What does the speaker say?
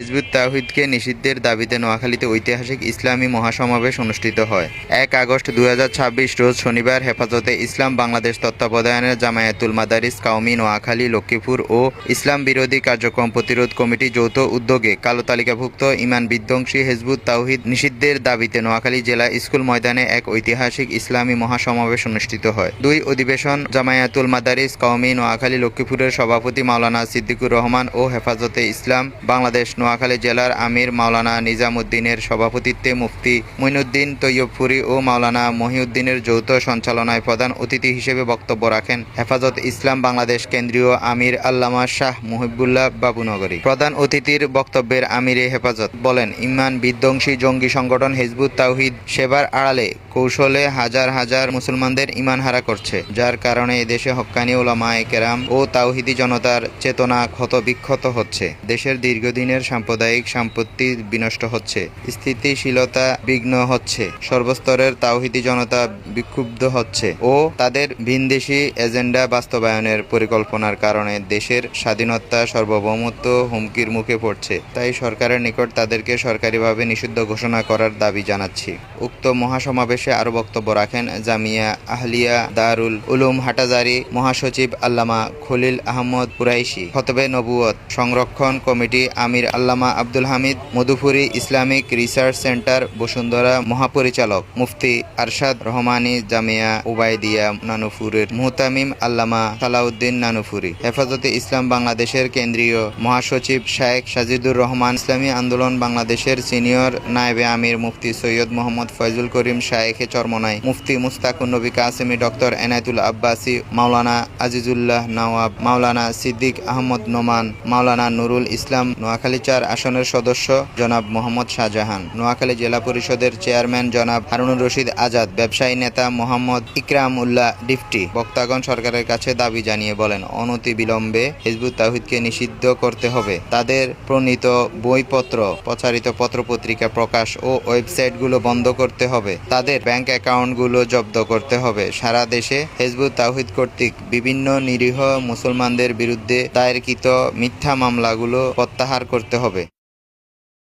Hizb ut তাওহীদকে নিষিদ্ধের দাবিতে নোয়াখালীতে ঐতিহাসিক ইসলামী মহাসমাবেশ অনুষ্ঠিত হয়। ১ আগস্ট ২০২৬ রোজ শনিবার হেফাজতে ইসলাম বাংলাদেশ তত্ত্বাবধানের জামায়াতুল মাদারিস কাওমি নোয়াখালী, লক্ষ্মীপুর ও ইসলাম বিরোধী কার্যক্রম প্রতিরোধ কমিটি যৌথ উদ্যোগে কালো তালিকাভুক্ত ইমান বিধ্বংসী হিজবুত তাওহীদ নিষিদ্ধের দাবিতে নোয়াখালী জেলা স্কুল ময়দানে এক ঐতিহাসিক ইসলামী মহাসমাবেশ অনুষ্ঠিত হয়। দুই অধিবেশন জামায়াতুল মাদারিস কাওমি নোয়াখালী, লক্ষ্মীপুরের সভাপতি মাওলানা সিদ্দিকুর রহমান ও হেফাজতে ইসলাম বাংলাদেশ নোয়াখালী জেলার আমির মাওলানা নিজামুদ্দিনের সভাপতিত্বে মুফতি মুইনুদ্দিন তৈয়বপুরী ও মাওলানা মহিউদ্দিনের যৌথ সঞ্চালনায় প্রধান অতিথি হিসেবে বক্তব্য রাখেন হেফাজত ইসলাম বাংলাদেশ কেন্দ্রীয় আমির আল্লামা শাহ মুহিবুল্লাহ বাবুনগরী। প্রধান অতিথির বক্তব্যের আমিরে হেফাজত বলেন, ইমান বিধ্বংসী জঙ্গি সংগঠন হিজবুত তাওহীদ সেবার আড়ালে কৌশলে হাজার হাজার মুসলমানদের ইমান হারা করছে, যার কারণে এদেশে হক্কানি উলামায়ে কেরাম ও তাওহীদি জনতার চেতনা ক্ষতবিক্ষত হচ্ছে। দেশের দীর্ঘদিনের সাম্প্রদায়িক সম্পত্তি বিনষ্ট হচ্ছে, স্থিতিশীলতা বিঘ্ন হচ্ছে, সর্বস্তরের তাওহীদি জনতা বিক্ষুব্ধ হচ্ছে ও তাদের ভিনদেশী এজেন্ডা বাস্তবায়নের পরিকল্পনার কারণে দেশের স্বাধীনতা সার্বভৌমত্ব হুমকির মুখে পড়ছে। তাই সরকারের নিকট তাদেরকে সরকারিভাবে নিষিদ্ধ ঘোষণা করার দাবি জানাচ্ছি। উক্ত মহাসমাবেশে আরও বক্তব্য রাখেন জামিয়া আহলিয়া দারুল উলুম হাটাজারি মহাসচিব আল্লামা খলিল আহমদ কুরাইশি, খতবে নবুয়ত সংরক্ষণ কমিটি আমির আল্লামা Abdul Hamid Madhupuri, Islamic research centre Bashundhara মহাপরিচালক মুফতি আরশাদ রহমানী, জামিয়া উবাইদিয়া নানুপুরের মুহতামিম আল্লামা সালাউদ্দিন নানুপুরী, হেফাজতে ইসলাম বাংলাদেশের কেন্দ্রীয় মহাসচিব শায়েখ সাজিদুর রহমান, ইসলামী আন্দোলন বাংলাদেশের সিনিয়র নায়েবে আমির মুফতি সৈয়দ মোহাম্মদ ফয়জুল করিম শায়েখে চরমনাই, মুফতি মুস্তাকুন নবী কাসেমি, ডক্টর এনায়েতুল আব্বাসী, মাওলানা আজিজুল্লাহ নওয়াব, মাওলানা সিদ্দিক আহমদ নোমান, মাওলানা নুরুল ইসলাম, নোয়াখালী ৪ আসনের সদস্য জনাব মোহাম্মদ শাহজাহান, নোয়াখালী জেলা পরিষদের চেয়ারম্যান জনাব হারুনুর রশিদ আজাদ, ব্যবসায়ী নেতা মোহাম্মদ ইকরাম উল্লাহ ডিফটি। বক্তাগণ সরকারের কাছে দাবি জানিয়ে বলেন, অনতিবিলম্বে হিজবুত তাওহীদকে নিষিদ্ধ করতে হবে। তাদের প্রণীত বইপত্র, প্রচারিত পত্রপত্রিকা প্রকাশ ও ওয়েবসাইটগুলো বন্ধ করতে হবে। তাদের ব্যাংক অ্যাকাউন্টগুলো জব্দ করতে হবে। সারা দেশে হিজবুত তাওহীদ কর্তৃক বিভিন্ন নিরীহ মুসলমানদের বিরুদ্ধে দায়েরকৃত মিথ্যা মামলাগুলো প্রত্যাহার করতে হবে।